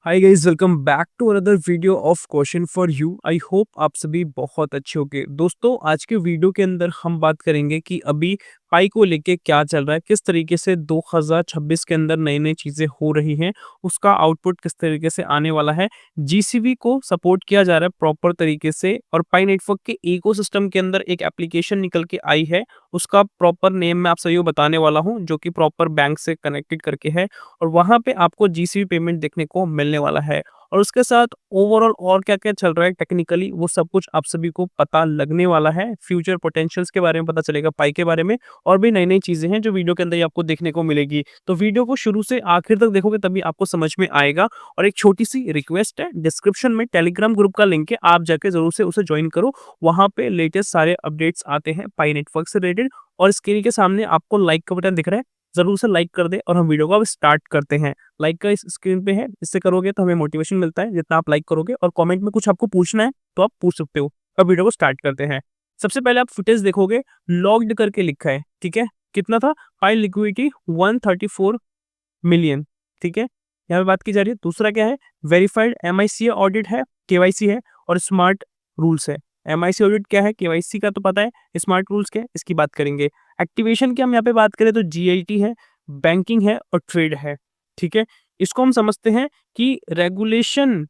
Hi guys, welcome back to another video of question for you. I hope आप सभी बहुत अच्छे होंगे। दोस्तों, आज के वीडियो के अंदर हम बात करेंगे कि अभी पाई को लेके क्या चल रहा है, किस तरीके से 2026 के अंदर नई नई चीज़ें हो रही हैं, उसका आउटपुट किस तरीके से आने वाला है। जीसीबी को सपोर्ट किया जा रहा है प्रॉपर तरीके से, और पाई नेटवर्क के इकोसिस्टम के अंदर एक एप्लीकेशन निकल के आई है। उसका प्रॉपर नेम मैं आप सभी को बताने वाला हूँ, जो कि प्रॉपर बैंक से कनेक्टेड करके है, और वहाँ पे आपको जीसीबी पेमेंट देखने को मिलने वाला है। और उसके साथ ओवरऑल और क्या-क्या चल रहा है टेक्निकली, वो सब कुछ आप सभी को पता लगने वाला है। फ्यूचर पोटेंशियल्स के बारे में पता चलेगा पाई के बारे में, और भी नई-नई चीज़ें हैं जो वीडियो के अंदर ही आपको देखने को मिलेगी। तो वीडियो को शुरू से आखिर तक देखोगे तभी आपको समझ में आएगा। और एक छोटी-सी रिक्वेस्ट है, डिस्क्रिप्शन में टेलीग्राम ग्रुप का लिंक है, आप जाके ज़रूर से उसे जॉइन करो। वहाँ पे लेटेस्ट सारे अपडेट्स आते हैं पाई नेटवर्क से रिलेटेड। और स्क्रीन के सामने आपको लाइक का बटन दिख रहा है, ज़रूर से लाइक कर दें और हम वीडियो को अब स्टार्ट करते हैं। लाइक का इस स्क्रीन पे है, इससे करोगे तो हमें मोटिवेशन मिलता है जितना आप लाइक करोगे, और कमेंट में कुछ आपको पूछना है तो आप पूछ सकते हो। अब वीडियो को स्टार्ट करते हैं। सबसे पहले आप फुटेज देखोगे, लॉग्ड करके लिखा है, ठीक है। कितना था? पाई लिक्विडिटी 134 मिलियन, ठीक है। यहाँ पे बात की जा रही है। दूसरा क्या है? वेरीफाइड एमआईसी ऑडिट है, केवाईसी है, और स्मार्ट रूल्स है। एमआईसी ऑडिट क्या है, केवाईसी का तो पता है, स्मार्ट रूल्स क्या है इसकी बात करेंगे। एक्टिवेशन की हम यहाँ पे बात करें तो जीआईटी है, बैंकिंग है और ट्रेड है, ठीक है। इसको हम समझते हैं कि रेगुलेशन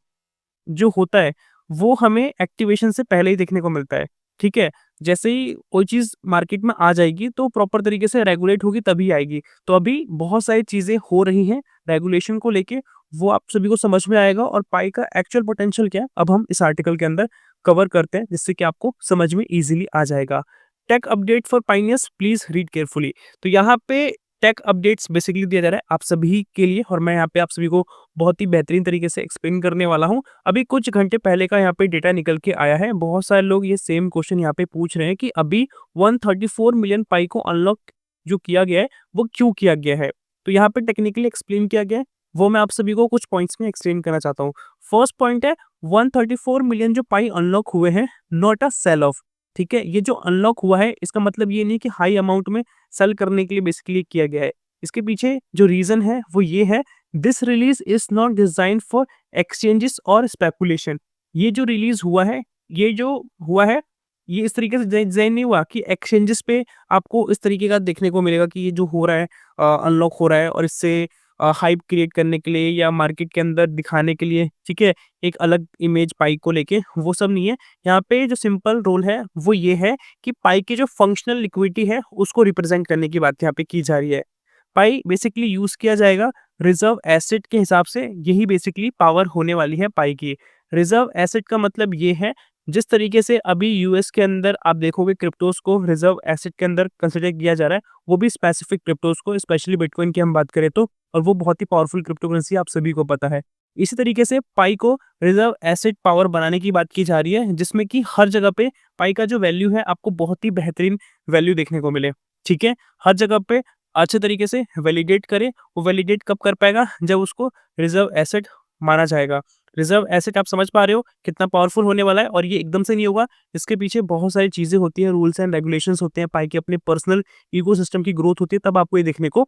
जो होता है वो हमें एक्टिवेशन से पहले ही देखने को मिलता है, ठीक है। जैसे ही कोई चीज़ मार्केट में आ जाएगी तो प्रॉपर तरीके से रेगुलेट होगी तभी आएगी। तो अभी बहुत सारी चीज़ें हो रही हैं रेगुलेशन को लेके, वो आप सभी को समझ में आएगा। और पाई का एक्चुअल पोटेंशियल क्या है, अब हम इस आर्टिकल के अंदर कवर करते हैं, जिससे कि आपको समझ में ईज़िली आ जाएगा। Take update for Pioneers, please read carefully. तो यहाँ पे टेक अपडेट्स बेसिकली दिया जा रहा है आप सभी के लिए, और मैं यहाँ पे आप सभी को बहुत ही बेहतरीन तरीके से एक्सप्लेन करने वाला हूँ। अभी कुछ घंटे पहले का यहाँ पे डेटा निकल के आया है। बहुत सारे लोग ये सेम क्वेश्चन यहाँ पे पूछ रहे हैं कि अभी 134 मिलियन पाई को अनलॉक जो किया गया है वो क्यों किया गया है। तो यहाँ पे टेक्निकली एक्सप्लेन किया गया है, वो मैं आप सभी को कुछ पॉइंट्स में एक्सप्लेन करना चाहता हूँ। फर्स्ट पॉइंट है, 134 मिलियन जो पाई अनलॉक हुए हैं, नॉट अ सेल ऑफ, ठीक है। ये जो अनलॉक हुआ है इसका मतलब ये नहीं कि हाई अमाउंट में सेल करने के लिए बेसिकली किया गया है। इसके पीछे जो रीजन है वो ये है, this release is not design for exchanges और स्पेकुलेशन। ये जो रिलीज हुआ है, ये जो हुआ है, ये इस तरीके से डिजाइन नहीं हुआ कि एक्सचेंजेस पे आपको इस तरीके का देखने को मिलेगा कि ये जो हो रहा है अनलॉक हो रहा है, और इससे हाइप क्रिएट करने के लिए या मार्केट के अंदर दिखाने के लिए, ठीक है, एक अलग इमेज पाई को लेके, वो सब नहीं है। यहाँ पे जो सिंपल रोल है वो ये है कि पाई की जो फंक्शनल लिक्विडिटी है उसको रिप्रेजेंट करने की बात यहाँ पे की जा रही है। पाई बेसिकली यूज किया जाएगा रिजर्व एसेट के हिसाब से, यही बेसिकली पावर होने वाली है पाई की। रिजर्व एसेट का मतलब ये है, जिस तरीके से अभी यूएस के अंदर आप देखोगे क्रिप्टोस को रिजर्व एसेट के अंदर कंसिडर किया जा रहा है, वो भी स्पेसिफिक क्रिप्टोस को, स्पेशली बिटकॉइन की हम बात करें तो, और वो बहुत ही पावरफुल क्रिप्टो करेंसी आप सभी को पता है। इसी तरीके से पाई को रिजर्व एसेट पावर बनाने की बात की जा रही है, जिसमें कि हर जगह पे पाई का जो वैल्यू है आपको बहुत ही बेहतरीन वैल्यू देखने को मिले, ठीक है। हर जगह पे अच्छे तरीके से वैलिडेट करे। वो वैलिडेट कब कर पाएगा? जब उसको रिजर्व एसेट माना जाएगा। रिजर्व एसेट आप समझ पा रहे हो कितना पावरफुल होने वाला है, और ये एकदम से नहीं होगा। इसके पीछे बहुत सारी चीजें होती हैं, रूल्स एंड रेगुलेशंस होते हैं, पाई के अपने पर्सनल इकोसिस्टम की ग्रोथ होती है, तब आपको ये देखने को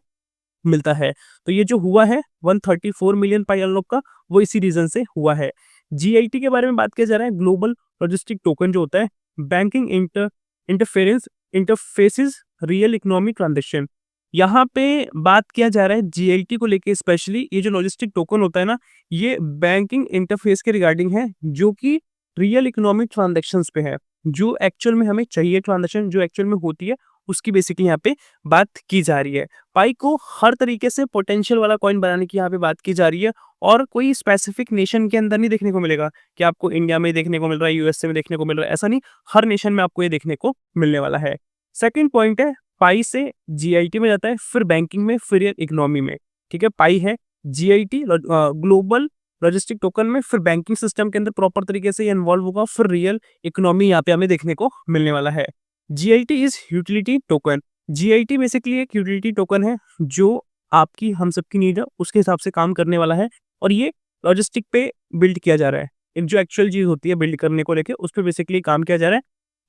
मिलता है। तो ये जो हुआ है 134 मिलियन पाई अनलॉक का, वो इसी रीजन से हुआ है। जीआईटी के बारे में बात किया जा रहा है, ग्लोबल लॉजिस्टिक टोकन जो होता है, banking interference interfaces real economic transaction. यहाँ पे बात किया जा रहा है जीआईटी को लेके, स्पेशली ये जो लॉजिस्टिक टोकन होता है ना, ये बैंकिंग इंटरफेस के रिगार्डिंग है, जो कि रियल इकोनॉमिक ट्रांजेक्शन्स पे है, जो एक्चुअल में हमें चाहिए, ट्रांजेक्शन जो एक्चुअल में होती है उसकी बेसिकली यहाँ पे बात की जा रही है। पाई को हर तरीके से पोटेंशियल वाला कॉइन बनाने की यहाँ पे बात की जा रही है, और कोई स्पेसिफिक नेशन के अंदर नहीं देखने को मिलेगा कि आपको इंडिया में देखने को मिल रहा है, यूएसए में देखने को मिल रहा है, ऐसा नहीं, हर नेशन में आपको ये देखने को मिलने वाला है। सेकंड पॉइंट है, पाई से जीआईटी में जाता है, फिर बैंकिंग में, फिर रियल इकोनॉमी में, ठीक है। पाई है जीआईटी ग्लोबल लॉजिस्टिक टोकन में, फिर बैंकिंग सिस्टम के अंदर प्रॉपर तरीके से ये इन्वॉल्व होगा, फिर रियल इकोनॉमी यहाँ पे हमें देखने को मिलने वाला है। GIT is utility token. GIT basically एक यूटिलिटी टोकन है जो आपकी हम सबकी नीड है उसके हिसाब से काम करने वाला है, और ये लॉजिस्टिक पे बिल्ड किया जा रहा है। एक जो एक्चुअल चीज होती है बिल्ड करने को लेके, उस पर बेसिकली काम किया जा रहा है।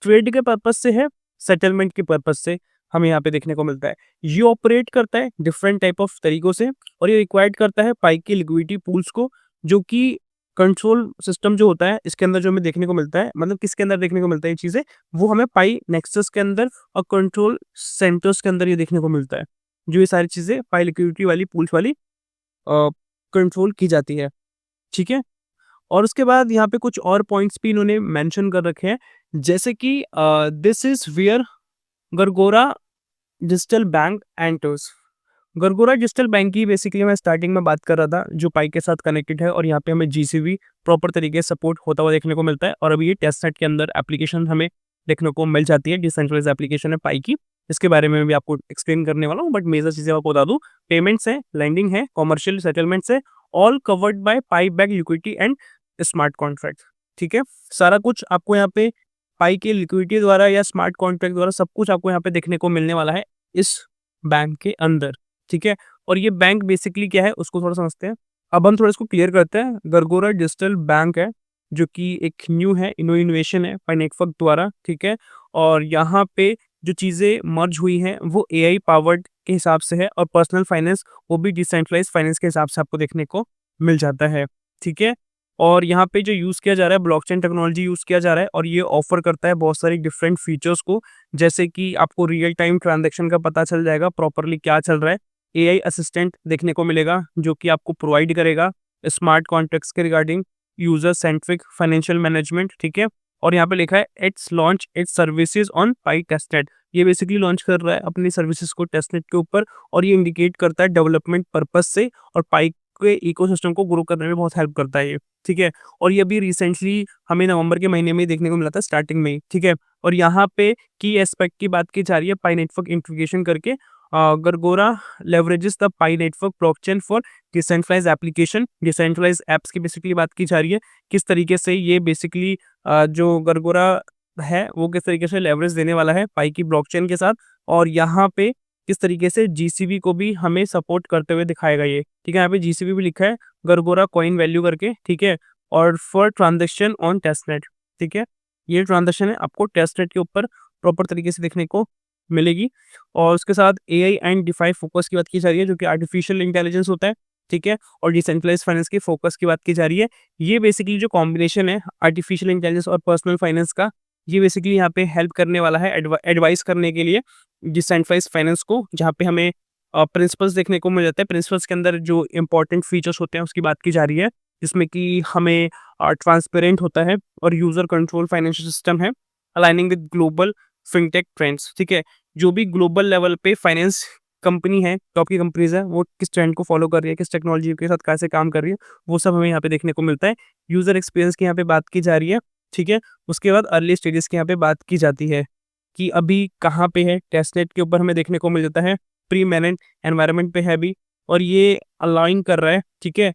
ट्रेड के पर्पज से है, सेटलमेंट के पर्पज से हमें यहाँ पे देखने को मिलता है। ये ऑपरेट करता है डिफरेंट टाइप ऑफ तरीकों से, और ये रिक्वायर्ड करता है पाई की लिक्विडिटी पूल्स को, जो कि कंट्रोल सिस्टम जो होता है इसके अंदर जो हमें देखने को मिलता है, मतलब किसके अंदर देखने को मिलता है ये चीज़ें, वो हमें पाई नेक्सस के अंदर और कंट्रोल सेंटर्स के अंदर ये देखने को मिलता है। जो ये सारी चीज़ें पाई लिक्विडिटी वाली पूल्स वाली कंट्रोल की जाती है, ठीक है? और उसके बाद यहाँ पे कुछ और पॉइंट्स भी इन्होंने मेंशन कर रखे हैं, जैसे कि दिस इज़ वेयर गरगोरा डिजिटल बैंक एंटर्स। गरगोरा डिजिटल बैंक की बेसिकली मैं स्टार्टिंग में बात कर रहा था, जो पाई के साथ कनेक्टेड है और यहाँ पे हमें जीसीबी प्रॉपर तरीके से सपोर्ट होता हुआ देखने को मिलता है और अभी ये टेस्टनेट के अंदर एप्लीकेशन हमें देखने को मिल जाती है। डिसेंट्रलाइज्ड एप्लीकेशन है पाई की, इसके बारे में भी आपको एक्सप्लेन करने वाला हूँ, बट मेजर चीज़ें आपको बता दूँ। पेमेंट्स है, लैंडिंग है, कॉमर्शियल सेटलमेंट्स है, all covered by pi back liquidity and smart contract, ठीक है? सारा कुछ आपको यहाँ पे पाई के लिक्विडिटी द्वारा या स्मार्ट कॉन्ट्रैक्ट द्वारा सब कुछ आपको यहाँ पे देखने को मिलने वाला है इस बैंक के अंदर, ठीक है? और ये बैंक बेसिकली क्या है उसको थोड़ा समझते हैं। अब हम थोड़ा इसको क्लियर करते हैं। गरगोरा डिजिटल बैंक है, जो कि एक न्यू है, इनोवेशन है पाई नेटवर्क द्वारा, ठीक है? और यहाँ पे जो चीज़ें मर्ज हुई हैं वो एआई पावर्ड के हिसाब से है और पर्सनल फाइनेंस वो भी डिसेंट्रलाइज्ड फाइनेंस के हिसाब से आपको देखने को मिल जाता है, ठीक है? और यहाँ पे जो यूज़ किया जा रहा है ब्लॉकचेन टेक्नोलॉजी यूज़ किया जा रहा है और ये ऑफर करता है बहुत सारी डिफरेंट फीचर्स को, जैसे कि आपको रियल टाइम ट्रांजैक्शन का पता चल जाएगा प्रॉपर्ली क्या चल रहा है। एआई असिस्टेंट देखने को मिलेगा जो कि आपको प्रोवाइड करेगा स्मार्ट कॉन्ट्रैक्ट्स के regarding user centric financial management, ठीक है? और यहाँ पे लिखा है it's launch its services on pi testnet. ये बेसिकली लॉन्च कर रहा है अपनी सर्विसेज को टेस्टनेट के ऊपर और ये इंडिकेट करता है डेवलपमेंट पर्पस से और पाई के इकोसिस्टम को ग्रो करने में बहुत हेल्प करता है ये, ठीक है? और ये अभी रिसेंटली हमें नवंबर के महीने में ही देखने को मिला था, स्टार्टिंग में ही, ठीक है? और यहाँ पे की एस्पेक्ट की बात की जा रही है पाई नेटवर्क इंटीग्रेशन करके। गरगोरा leverages the pi network blockchain for decentralised application. Decentralised apps की बेसिकली बात की जा रही है, किस तरीके से ये बेसिकली जो गरगोरा है वो किस तरीके से लेवरेज देने वाला है पाई की ब्लॉकचेन के साथ और यहाँ पे किस तरीके से जीसीबी को भी हमें सपोर्ट करते हुए दिखाएगा ये, ठीक है? यहाँ पे जीसीबी भी लिखा है गरगोरा कॉइन वैल्यू करके, ठीक है? और फॉर ट्रांजेक्शन ऑन टेस्टनेट, ठीक है? ये ट्रांजेक्शन है आपको टेस्टनेट के ऊपर प्रॉपर तरीके से देखने को मिलेगी। और उसके साथ एआई एंड डिफाई फोकस की बात की जा रही है, जो कि आर्टिफिशियल इंटेलिजेंस होता है, ठीक है? और डिसेंट्रलाइज्ड फाइनेंस की फोकस की बात की जा रही है। ये बेसिकली जो कॉम्बिनेशन है आर्टिफिशियल इंटेलिजेंस और पर्सनल फाइनेंस का, ये बेसिकली यहाँ पे हेल्प करने वाला है एडवाइस करने के लिए डिसेंट्रलाइज्ड फाइनेंस को, जहाँ पे हमें प्रिंसिपल्स देखने को मिल जाते हैं। प्रिंसिपल्स के अंदर जो इंपॉर्टेंट फीचर्स होते हैं उसकी बात की जा रही है, जिसमें कि हमें ट्रांसपेरेंट होता है और यूजर कंट्रोल फाइनेंशियल सिस्टम है, aligning with global fintech trends, ठीक है? जो भी ग्लोबल लेवल पे फाइनेंस कंपनी है, टॉप की कंपनीज है, वो किस ट्रेंड को फॉलो कर रही है, किस टेक्नोलॉजी के साथ कैसे काम कर रही है, वो सब हमें यहाँ पे देखने को मिलता है। यूजर एक्सपीरियंस की यहाँ पे बात की जा रही है, ठीक है? उसके बाद अर्ली स्टेजेस की यहाँ पे बात की जाती है कि अभी कहाँ पे है, टेस्टनेट के ऊपर हमें देखने को मिल जाता है, प्री मैनेज एनवायरनमेंट पे है अभी और ये अलाइन कर रहा है, ठीक है?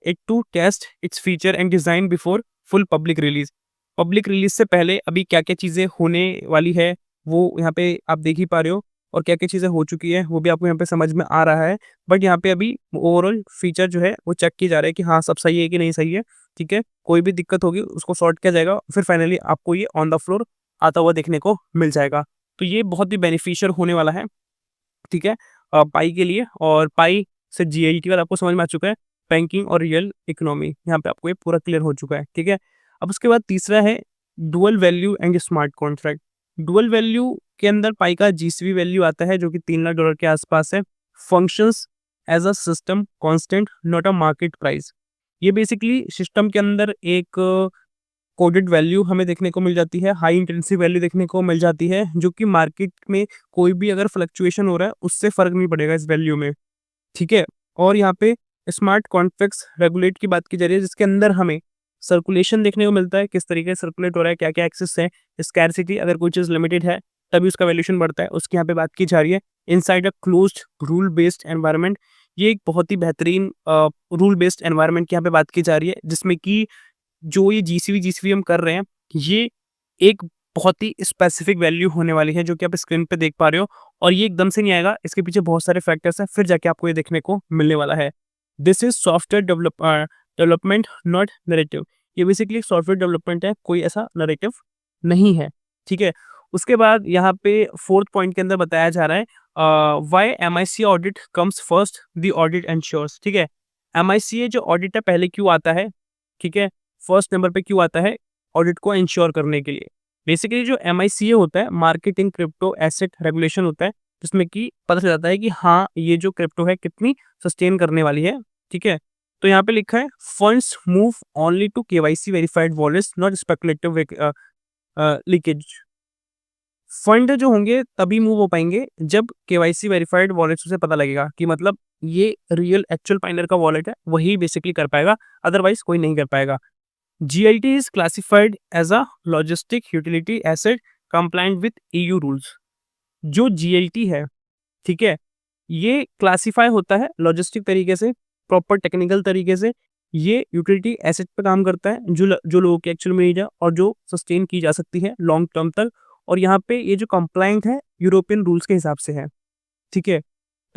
It to test its feature and design before full public release. Public release से पहले अभी क्या-क्या चीज़ें होने वाली है, वो यहाँ पे आप देख ही पा रहे हो और क्या-क्या चीज़ें हो चुकी है, वो भी आपको यहाँ पे समझ में आ रहा है। बट यहाँ पे अभी ओवरऑल फीचर जो है वो चेक किया जा रहा है कि हाँ, सब सही है कि नहीं सही है, ठीक है? कोई भी दिक्कत होगी उसको सॉर्ट किया जाएगा, फिर फाइनली आपको ये ऑन द फ्लोर आता हुआ देखने को मिल जाएगा। तो ये बहुत ही बेनिफिशियल होने वाला है, ठीक है? पाई के लिए और पाई से जीएलटी वाला आपको समझ में आ चुका है, बैंकिंग और रियल इकोनॉमी, यहाँ पे आपको ये पूरा क्लियर हो चुका है, ठीक है? अब उसके बाद तीसरा है dual value and smart contract. Dual value के अंदर पाई का जीसीबी वैल्यू आता है जो कि $3 लाख के आसपास है। Functions as a system constant not a market price. ये बेसिकली सिस्टम के अंदर एक कोडेड वैल्यू हमें देखने को मिल जाती है, हाई इंटेंसिव वैल्यू देखने को मिल जाती है, जो कि मार्केट में कोई भी अगर फ्लक्चुएशन हो रहा है उससे फर्क नहीं पड़ेगा इस वैल्यू में, ठीक है? और यहाँ पे स्मार्ट कॉन्ट्रैक्ट्स रेगुलेट की बात की जा रही है, जिसके अंदर हमें सर्कुलेशन देखने को मिलता है, किस तरीके से सर्कुलेट हो रहा है, क्या-क्या एक्सेस है, स्कैरसिटी, अगर कोई चीज़ लिमिटेड है तभी उसका वैल्यूएशन बढ़ता है, उसकी यहाँ पे बात की जा रही है। Inside a closed rule based environment, ये एक बहुत ही बेहतरीन रूल बेस्ड एनवायरनमेंट की यहाँ पे बात की जा रही है, जिसमें कि जो ये जीसीबी हम कर रहे हैं, ये एक बहुत ही स्पेसिफिक वैल्यू होने वाली है, जो कि आप स्क्रीन पे देख पा रहे हो और ये एकदम से नहीं आएगा, इसके पीछे बहुत सारे फैक्टर्स हैं, फिर जाके आपको ये देखने को मिलने वाला है। This is software development not narrative. ये बेसिकली एक सॉफ्टवेयर डेवलपमेंट है, कोई ऐसा नैरेटिव नहीं है, ठीक है? उसके बाद यहाँ पे 4th पॉइंट के अंदर बताया जा रहा है why MIC audit comes first, the audit ensures, ठीक है? एमआईसीए जो ऑडिट है पहले क्यों आता है, ठीक है? फर्स्ट नंबर पे क्यों आता है? ऑडिट को इंश्योर करने के लिए। बेसिकली जो एमआईसीए होता है मार्केटिंग क्रिप्टो एसेट रेगुलेशन होता है, जिसमें कि पता चल जाता है कि हाँ, ये जो क्रिप्टो है कितनी सस्टेन करने वाली है, ठीक है? तो यहाँ पे लिखा है funds move only to KYC verified wallets not speculative leakage. Fund जो होंगे तभी मूव हो पाएँगे जब केवाईसी वेरिफाइड वॉलेट्स से पता लगेगा कि मतलब ये रियल एक्चुअल पाइनर का वॉलेट है, वही बेसिकली कर पाएगा, अदरवाइज़ कोई नहीं कर पाएगा। GLT is classified as a logistic utility asset compliant with EU rules. जो जीएलटी है, ठीक है? ये क्लासिफाई होता है लॉजिस्टिक तरीके से, प्रॉपर टेक्निकल तरीके से। ये यूटिलिटी एसेट पे काम करता है, जो लोगों की एक्चुअल में नीड है और जो सस्टेन की जा सकती है लॉन्ग टर्म तक। और यहाँ पे ये जो कंप्लायंट है, यूरोपियन रूल्स के हिसाब से है, ठीक है?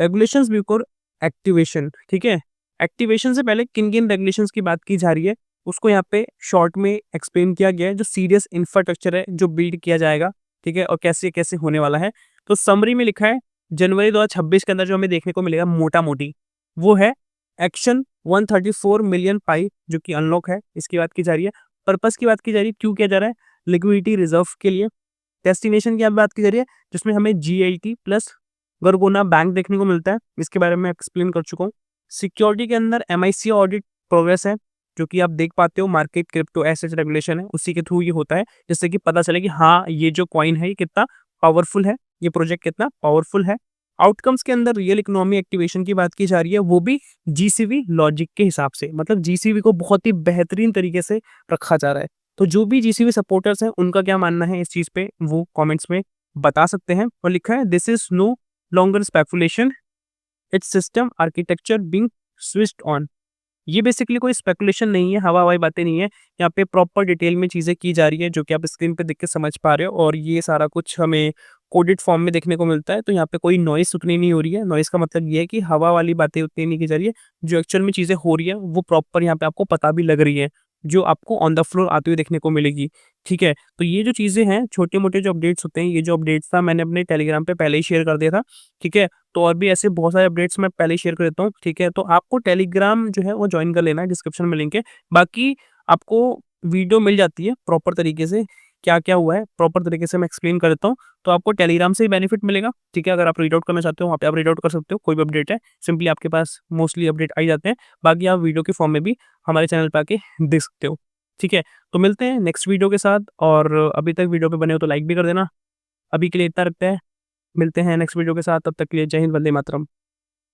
रेगुलेशंस बिफोर एक्टिवेशन, ठीक है? एक्टिवेशन से पहले किन-किन रेगुलेशंस की बात की जा रही है, उसको यहाँ पे शॉर्ट में एक्सप्लेन किया गया है, जो सीरियस इंफ्रास्ट्रक्चर है, जो बिल्ड किया जाएगा, ठीक है? और कैसे-कैसे होने वाला है। तो समरी में लिखा है, जनवरी 2026 के अंदर जो हमें देखने को मिलेगा मोटा-मोटी, वो है एक्शन 134 मिलियन पाई जो कि अनलॉक है, इसकी बात की जा रही है। पर्पस की बात की जा रही है, क्यों किया जा रहा है? लिक्विडिटी रिजर्व के लिए। डेस्टिनेशन की यहाँ बात की जा रही है, जिसमें हमें जीएलटी प्लस गरगोना बैंक देखने को मिलता है, इसके बारे में एक्सप्लेन कर चुका हूँ। सिक्योरिटी के अंदर एमआईसी ऑडिट प्रोग्रेस है, जो कि आप देख पाते हो मार्केट क्रिप्टो एसेट्स रेगुलेशन है, उसी के थ्रू ये होता है, जिससे कि पता चले कि हाँ, ये जो कॉइन है ये कितना पावरफुल है, ये प्रोजेक्ट कितना पावरफुल है। आउटकम्स के अंदर रियल इकोनॉमी एक्टिवेशन की बात की जा रही है, वो भी जीसीवी लॉजिक के हिसाब से, मतलब जीसीवी को बहुत ही बेहतरीन तरीके से रखा जा रहा है। तो जो भी जीसीवी सपोर्टर्स हैं, उनका क्या मानना है इस चीज़ पे, वो कमेंट्स में बता सकते हैं। और लिखा है this is no longer speculation, it's system architecture being switched on. ये बेसिकली कोई स्पेकुलेशन नहीं है, हवा-हवाई बातें नहीं है। यहाँ पे प्रॉपर डिटेल में चीज़ें की जा रही है, जो कि आप स्क्रीन पे देख के समझ पा रहे हो और ये सारा कुछ हमें कोडेड फॉर्म में देखने को मिलता है। तो यहाँ पे कोई नॉइज़ उतनी नहीं हो रही है। नॉइज़ का मतलब ये है कि हवा वाली बातें उतनी नहीं की जा रही है। जो एक्चुअल में चीज़ें हो रही है, वो प्रॉपर यहाँ पे आपको पता भी लग रही है, जो आपको ऑन द फ्लोर आती हुई देखने को मिलेगी। ठीक है? तो ये जो चीज़ें हैं, छोटे-मोटे जो अपडेट्स होते हैं, ये जो अपडेट्स था मैंने अपने टेलीग्राम पे पहले ही शेयर कर दिया था। ठीक है? तो और भी ऐसे बहुत सारे अपडेट्स मैं पहले ही शेयर कर देता हूँ, ठीक है? तो आपको टेलीग्राम जो है वो जॉइन कर लेना है, डिस्क्रिप्शन में लिंक है। बाकी आपको वीडियो मिल जाती है प्रॉपर तरीके से, क्या-क्या हुआ है, प्रॉपर तरीके से मैं एक्सप्लेन कर देता हूँ। तो आपको टेलीग्राम से ही बेनिफिट मिलेगा, ठीक है? अगर आप रीड आउट करना चाहते हो, वहाँ पे आप रीड आउट कर सकते हो, कोई भी अपडेट है, सिंपली आपके पास मोस्टली अपडेट आ ही जाते हैं। बाकी आप वीडियो के फॉर्म में भी हमारे चैनल पे आके देख सकते हो, ठीक है? तो मिलते हैं नेक्स्ट वीडियो के साथ और अभी तक वीडियो पे बने हो तो लाइक भी कर देना। अभी के लिए इतना रखते हैं, मिलते हैं नेक्स्ट वीडियो के साथ, तब तक के लिए जय हिंद, वंदे मातरम।